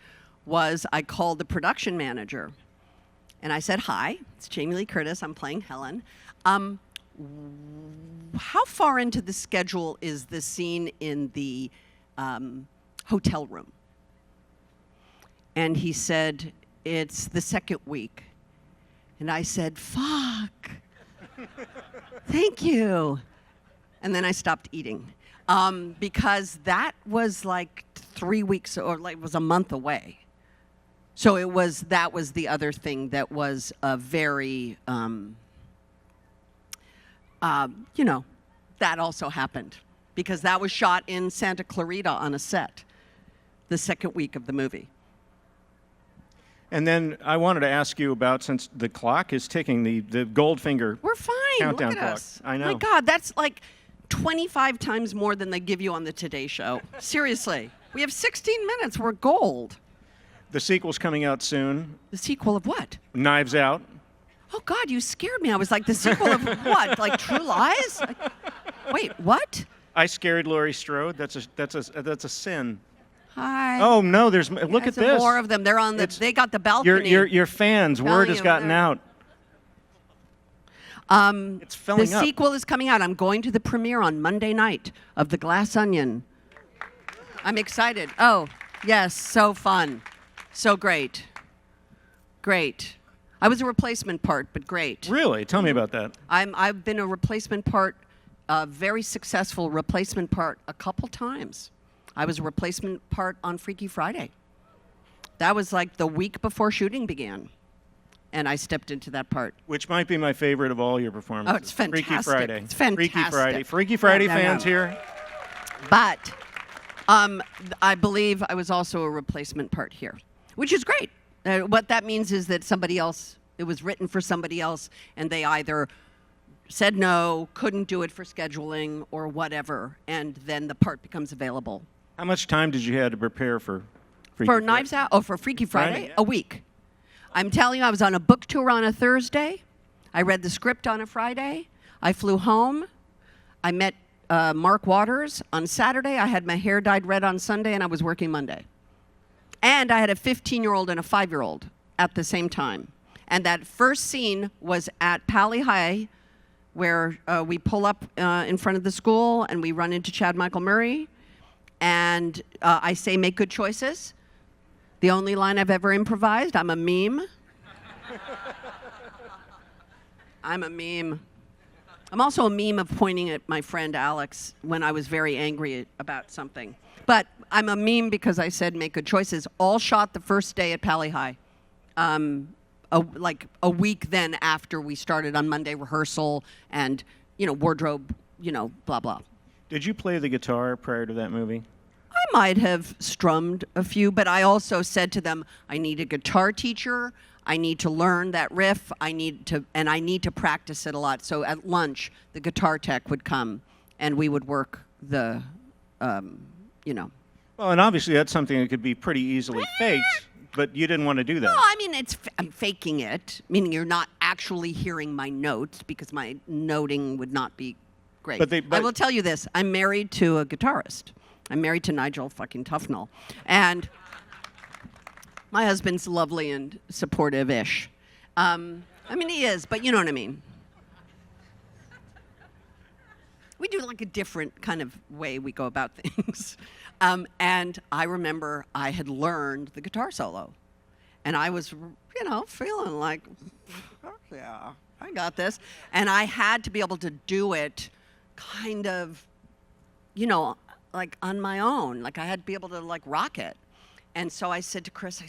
Speaker 5: was I called the production manager. And I said, hi, it's Jamie Lee Curtis. I'm playing Helen. How far into the schedule is the scene in the hotel room? And he said, it's the second week. And I said, fuck. Thank you. And then I stopped eating because that was like 3 weeks or like it was a month away. So that was the other thing that was a very, that also happened because that was shot in Santa Clarita on a set the second week of the movie.
Speaker 6: And then I wanted to ask you about, since the clock is ticking, the Goldfinger
Speaker 5: We're fine.
Speaker 6: countdown
Speaker 5: Look at
Speaker 6: clock.
Speaker 5: us.
Speaker 6: I know.
Speaker 5: My God, that's like 25 times more than they give you on the Today Show. Seriously. We have 16 minutes. We're gold.
Speaker 6: The sequel's coming out soon.
Speaker 5: The sequel of what?
Speaker 6: Knives Out.
Speaker 5: Oh, God, you scared me. I was like, the sequel of what? Like True Lies? Wait, what?
Speaker 6: I Scared Laurie Strode. That's a sin.
Speaker 5: Hi.
Speaker 6: Oh no, look at
Speaker 5: There's
Speaker 6: this.
Speaker 5: more of them. They're on they got the balcony.
Speaker 6: Your fans. Word has gotten out. It's filling
Speaker 5: the
Speaker 6: up.
Speaker 5: sequel is coming out. I'm going to the premiere on Monday night of The Glass Onion. I'm excited. Oh, yes, so fun. So great. Great. I was a replacement part, but great.
Speaker 6: Really? Tell me about that.
Speaker 5: I've been a replacement part, a very successful replacement part a couple times. I was a replacement part on Freaky Friday. That was like the week before shooting began. And I stepped into that part.
Speaker 6: Which might be my favorite of all your performances.
Speaker 5: Oh, it's fantastic.
Speaker 6: Freaky Friday.
Speaker 5: It's fantastic.
Speaker 6: Freaky Friday. Freaky Friday fans here.
Speaker 5: But I believe I was also a replacement part here. which is great. What that means is that somebody else, it was written for somebody else, and they either said no, couldn't do it for scheduling or whatever, and then the part becomes available.
Speaker 6: How much time did you have to prepare for Freaky
Speaker 5: For
Speaker 6: Friday?
Speaker 5: Knives Out? Oh, for Freaky Friday?
Speaker 6: Friday, yeah.
Speaker 5: A week. I'm telling you, I was on a book tour on a Thursday. I read the script on a Friday. I flew home. I met Mark Waters on Saturday. I had my hair dyed red on Sunday, and I was working Monday. And I had a 15-year-old and a 5-year-old at the same time. And that first scene was at Pally High, where we pull up in front of the school, and we run into Chad Michael Murray. And I say, make good choices. The only line I've ever improvised, I'm a meme. I'm a meme. I'm also a meme of pointing at my friend Alex when I was very angry about something. But I'm a meme because I said make good choices. All shot the first day at Pally High. Like a week then after we started on Monday rehearsal and, wardrobe, blah, blah.
Speaker 6: Did you play the guitar prior to that movie?
Speaker 5: I might have strummed a few, but I also said to them, I need a guitar teacher. I need to learn that riff. I need to practice it a lot. So at lunch, the guitar tech would come, and we would work the,
Speaker 6: Well, and obviously that's something that could be pretty easily faked, but you didn't want to do that.
Speaker 5: No, I mean, I'm faking it, meaning you're not actually hearing my notes because my noting would not be great. I will tell you this. I'm married to a guitarist. I'm married to Nigel fucking Tufnell. And my husband's lovely and supportive-ish. I mean, he is, but you know what I mean. We do like a different kind of way we go about things. And I remember I had learned the guitar solo. And I was, feeling like, yeah, I got this. And I had to be able to do it kind of, like on my own. Like I had to be able to like rock it. And so I said to Chris,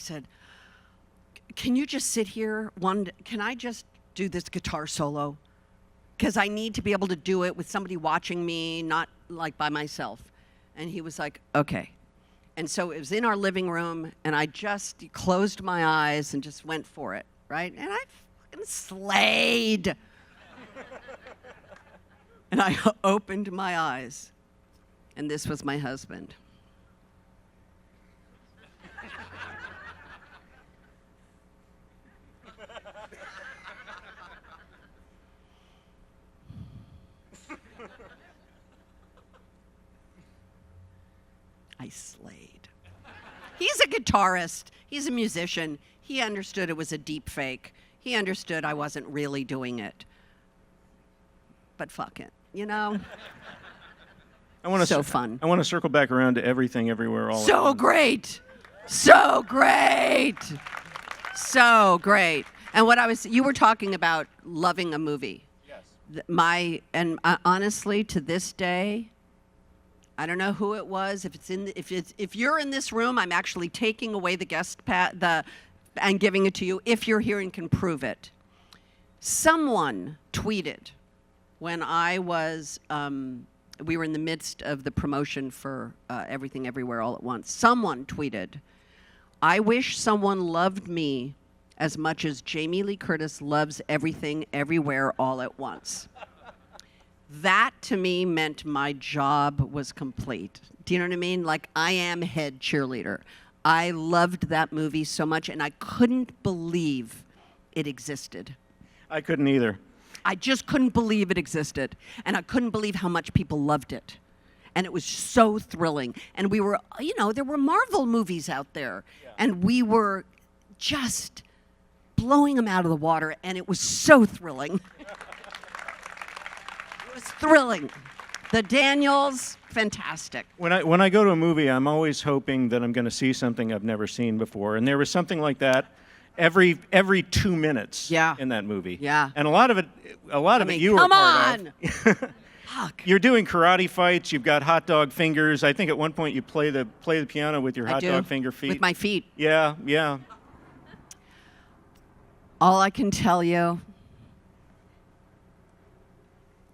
Speaker 5: can you just sit here? Can I just do this guitar solo? Because I need to be able to do it with somebody watching me, not like by myself. And he was like, okay. And so it was in our living room, and I just closed my eyes and just went for it, right? And I fucking slayed. And I opened my eyes, and this was my husband. I slayed. He's a guitarist. He's a musician. He understood it was a deep fake. He understood I wasn't really doing it. But fuck it, fun.
Speaker 6: I want to circle back around to Everything Everywhere All at
Speaker 5: So
Speaker 6: Once.
Speaker 5: great. So great. So great. And you were talking about loving a movie. Yes. Honestly, to this day, I don't know who it was. If you're in this room, I'm actually taking away the guest and giving it to you. If you're here and can prove it, someone tweeted when I was. We were in the midst of the promotion for Everything Everywhere All at Once. Someone tweeted, "I wish someone loved me as much as Jamie Lee Curtis loves Everything Everywhere All at Once." That, to me, meant my job was complete. Do you know what I mean? Like, I am head cheerleader. I loved that movie so much, and I couldn't believe it existed.
Speaker 6: I couldn't either.
Speaker 5: I just couldn't believe it existed. And I couldn't believe how much people loved it. And it was so thrilling. And we were, there were Marvel movies out there. Yeah. And we were just blowing them out of the water, and it was so thrilling. It was thrilling. The Daniels, fantastic.
Speaker 6: When I go to a movie, I'm always hoping that I'm going to see something I've never seen before. And there was something like that every 2 minutes in that movie.
Speaker 5: Yeah.
Speaker 6: And a lot of it you were a part of.
Speaker 5: Fuck.
Speaker 6: You're doing karate fights. You've got hot dog fingers. I think at one point you play the piano with your hot dog finger feet.
Speaker 5: With my feet.
Speaker 6: Yeah, yeah.
Speaker 5: All I can tell you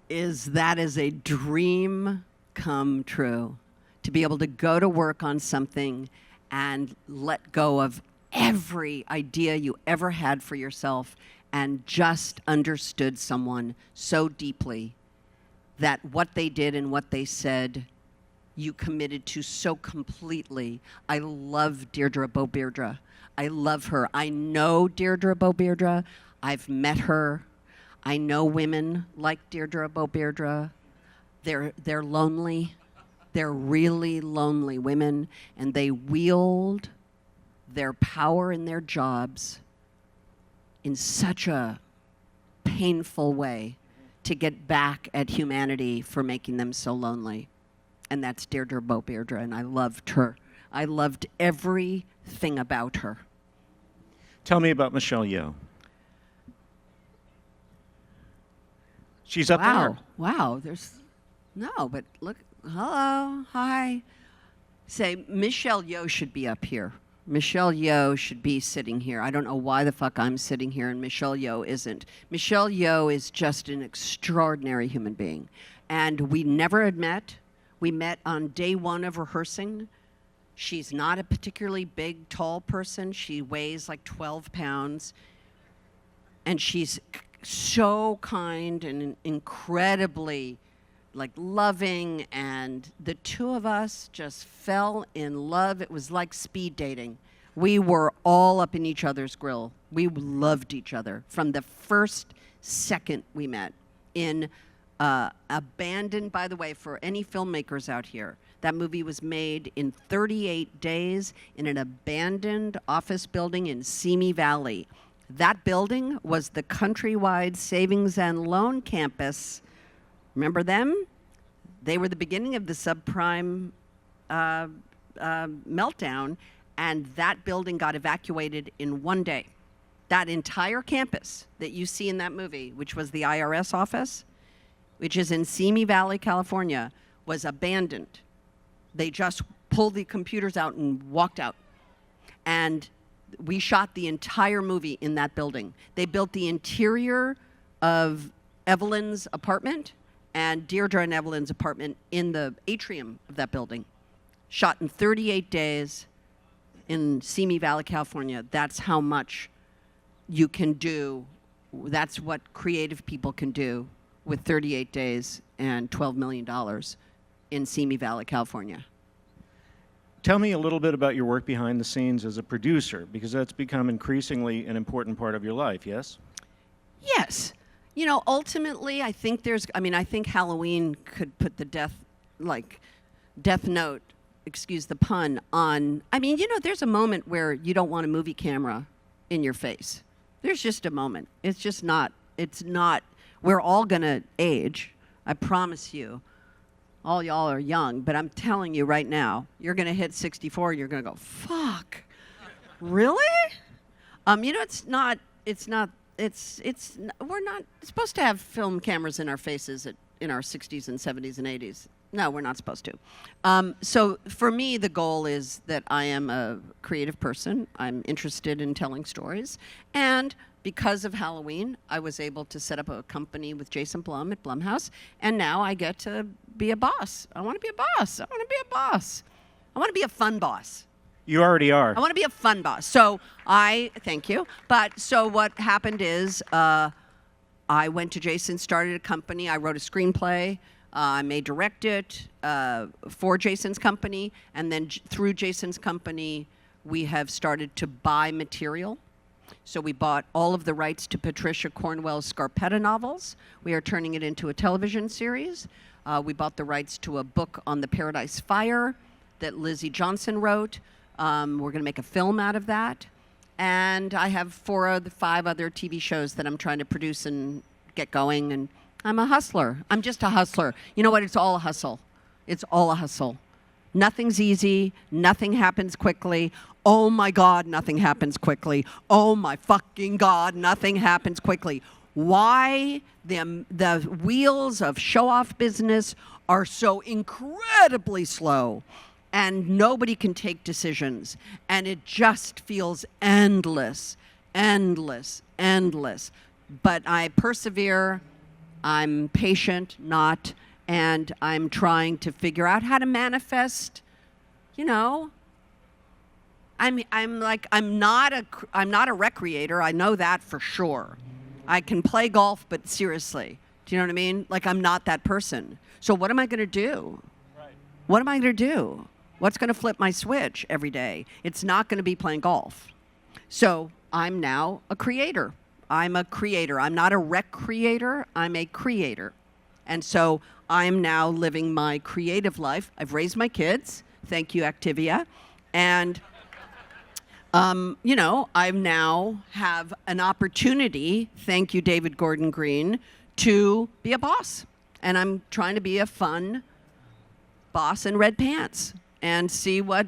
Speaker 5: is that is a dream come true, to be able to go to work on something and let go of every idea you ever had for yourself and just understood someone so deeply that what they did and what they said, you committed to so completely. I love Deirdre Beaudeirdre. I love her. I know Deirdre Beaudeirdre. I've met her. I know women like Deirdre Beaudeirdre. They're lonely. They're really lonely women, and they wield their power in their jobs in such a painful way to get back at humanity for making them so lonely. And that's Deirdre Beaudeirdre, and I loved her. I loved everything about her.
Speaker 6: Tell me about Michelle Yeoh. She's up there.
Speaker 5: Wow, but look, hello, hi. Say, Michelle Yeoh should be up here. Michelle Yeoh should be sitting here. I don't know why the fuck I'm sitting here and Michelle Yeoh isn't. Michelle Yeoh is just an extraordinary human being. And we never had met. We met on day one of rehearsing. She's not a particularly big, tall person. She weighs like 12 pounds. And she's so kind and incredibly like loving, and the two of us just fell in love. It was like speed dating. We were all up in each other's grill. We loved each other from the first second we met. In abandoned, by the way, for any filmmakers out here, that movie was made in 38 days in an abandoned office building in Simi Valley. That building was the Countrywide Savings and Loan Campus. Remember them? They were the beginning of the subprime meltdown, and that building got evacuated in one day. That entire campus that you see in that movie, which was the IRS office, which is in Simi Valley, California, was abandoned. They just pulled the computers out and walked out. And we shot the entire movie in that building. They built the interior of Evelyn's apartment and Deirdre and Evelyn's apartment in the atrium of that building. Shot in 38 days in Simi Valley, California. That's how much you can do. That's what creative people can do with 38 days and $12 million in Simi Valley, California.
Speaker 6: Tell me a little bit about your work behind the scenes as a producer, because that's become increasingly an important part of your life, yes?
Speaker 5: Yes. You know, ultimately, I think I think Halloween could put the death note, excuse the pun, on, there's a moment where you don't want a movie camera in your face. There's just a moment. It's not, we're all gonna age, I promise you. All y'all are young, but I'm telling you right now, you're gonna hit 64, you're gonna go, fuck, really? We're not supposed to have film cameras in our faces in our 60s and 70s and 80s. No, we're not supposed to. So for me, the goal is that I am a creative person. I'm interested in telling stories. And because of Halloween, I was able to set up a company with Jason Blum at Blumhouse. And now I get to be a boss. I want to be a boss. I want to be a boss. I want to be a fun boss.
Speaker 6: You already are.
Speaker 5: I want to be a fun boss. So thank you. But so what happened is I went to Jason, started a company. I wrote a screenplay. I may direct it for Jason's company. And then through Jason's company, we have started to buy material. So we bought all of the rights to Patricia Cornwell's Scarpetta novels. We are turning it into a television series. We bought the rights to a book on the Paradise Fire that Lizzie Johnson wrote. We're going to make a film out of that. And I have 5 other TV shows that I'm trying to produce and get going. And I'm a hustler. I'm just a hustler. You know what? It's all a hustle. It's all a hustle. Nothing's easy. Nothing happens quickly. Oh my God, nothing happens quickly. Oh my fucking God, nothing happens quickly. Why the wheels of show-off business are so incredibly slow, and nobody can take decisions, and it just feels endless, endless, endless. But I persevere. I'm patient, and I'm trying to figure out how to manifest, I'm not a recreator. I know that for sure. I can play golf, but seriously, do you know what I mean? Like, I'm not that person. So what am I going to do? Right. What am I going to do? What's going to flip my switch every day? It's not going to be playing golf. So I'm now a creator. I'm a creator. I'm not a recreator. I'm a creator. And so I'm now living my creative life. I've raised my kids. Thank you, Activia. And I now have an opportunity, thank you, David Gordon Green, to be a boss. And I'm trying to be a fun boss in red pants and see what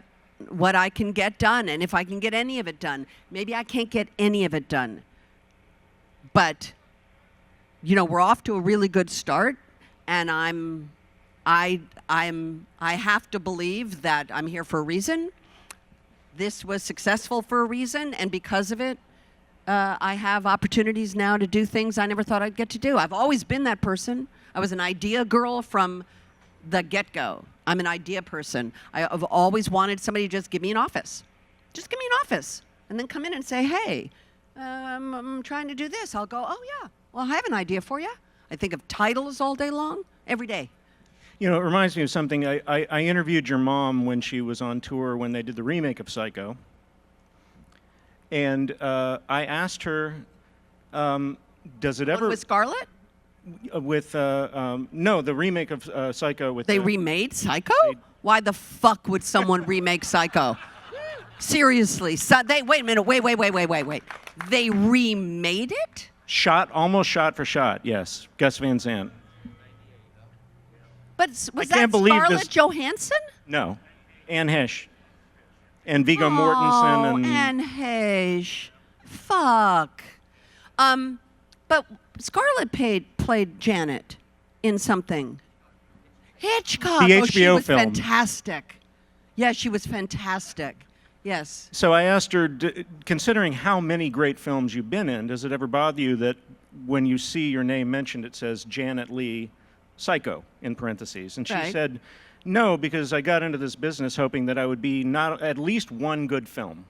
Speaker 5: I can get done and if I can get any of it done. Maybe I can't get any of it done. But, we're off to a really good start, and I have to believe that I'm here for a reason. This was successful for a reason, and because of it, I have opportunities now to do things I never thought I'd get to do. I've always been that person. I was an idea girl from the get-go. I'm an idea person. I've always wanted somebody to just give me an office. Just give me an office, and then come in and say, hey, I'm trying to do this. I'll go, oh, yeah, well, I have an idea for you. I think of titles all day long, every day.
Speaker 6: It reminds me of something. I interviewed your mom when she was on tour when they did the remake of Psycho. And I asked her, does it ever...
Speaker 5: With Scarlett?
Speaker 6: No, the remake of Psycho with...
Speaker 5: They remade Psycho? Why the fuck would someone remake Psycho? Seriously. Wait a minute. Wait. They remade it?
Speaker 6: Almost shot for shot, yes. Gus Van Sant.
Speaker 5: But was that Scarlett Johansson?
Speaker 6: No. Anne Hesh. And Viggo Mortensen. And
Speaker 5: Anne Hesh. Fuck. But Scarlett played Janet in something. Hitchcock.
Speaker 6: The HBO
Speaker 5: she was
Speaker 6: film.
Speaker 5: Fantastic. Yeah, she was fantastic. Yes.
Speaker 6: So I asked her, considering how many great films you've been in, does it ever bother you that when you see your name mentioned, it says Janet Leigh Psycho in parentheses? And she said, no, because I got into this business hoping that I would be not at least one good film.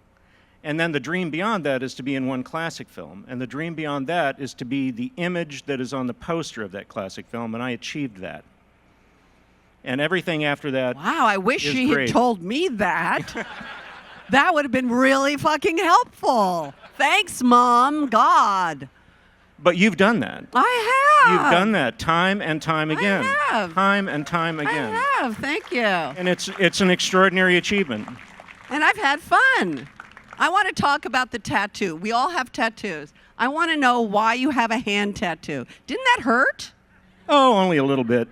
Speaker 6: And then the dream beyond that is to be in one classic film. And the dream beyond that is to be the image that is on the poster of that classic film. And I achieved that. And everything after that.
Speaker 5: Wow, I wish
Speaker 6: is
Speaker 5: she
Speaker 6: great.
Speaker 5: had told me that. That would have been really fucking helpful. Thanks, Mom. God.
Speaker 6: But you've done that.
Speaker 5: I have.
Speaker 6: You've done that time and time again.
Speaker 5: I have.
Speaker 6: Time and time again.
Speaker 5: I have. Thank you.
Speaker 6: And it's an extraordinary achievement.
Speaker 5: And I've had fun. I want to talk about the tattoo. We all have tattoos. I want to know why you have a hand tattoo. Didn't that hurt?
Speaker 6: Oh, only a little bit.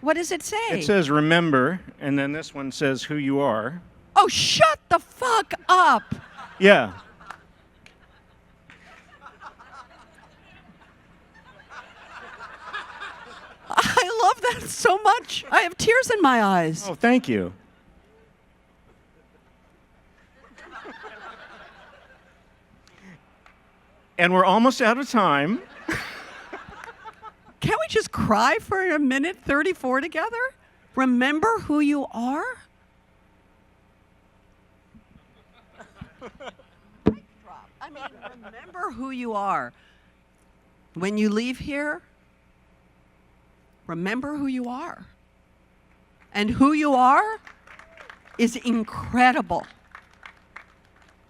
Speaker 5: What does it say?
Speaker 6: It says remember, and then this one says who you are.
Speaker 5: Oh, shut the fuck up.
Speaker 6: Yeah.
Speaker 5: I love that so much. I have tears in my eyes.
Speaker 6: Oh, thank you. And we're almost out of time.
Speaker 5: Can't we just cry for a minute 34 together? Remember who you are? I mean, remember who you are. When you leave here, remember who you are. And who you are is incredible.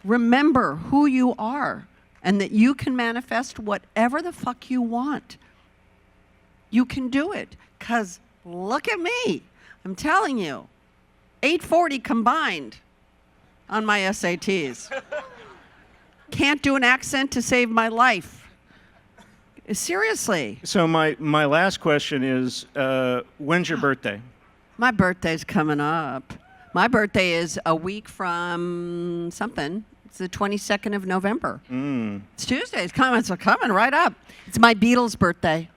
Speaker 5: Remember who you are and that you can manifest whatever the fuck you want. You can do it, because look at me. I'm telling you, 840 combined on my SATs. Can't do an accent to save my life. Seriously.
Speaker 6: So my last question is, when's your birthday?
Speaker 5: My birthday's coming up. My birthday is a week from something. It's the 22nd of November. It's Tuesday. It's coming right up. It's my Beatles' birthday.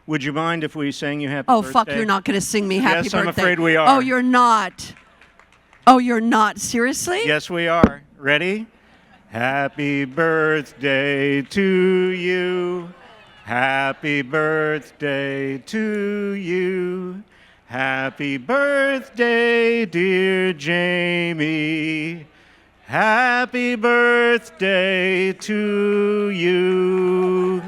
Speaker 6: Would you mind if we sang you happy
Speaker 5: Oh,
Speaker 6: birthday?
Speaker 5: fuck, you're not going to sing me happy birthday.
Speaker 6: Yes, I'm afraid we are.
Speaker 5: Oh, you're not. Oh, you're not. Seriously?
Speaker 6: Yes, we are. Ready? Happy birthday to you. Happy birthday to you. Happy birthday, dear Jamie. Happy birthday to you.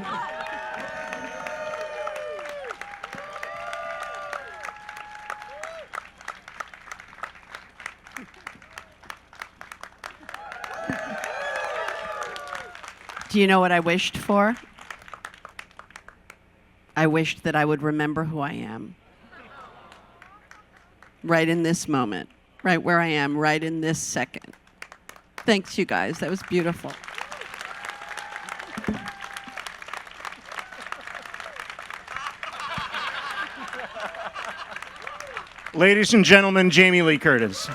Speaker 5: Do you know what I wished for? I wished that I would remember who I am. Right in this moment, right where I am, right in this second. Thanks, you guys. That was beautiful.
Speaker 6: Ladies and gentlemen, Jamie Lee Curtis.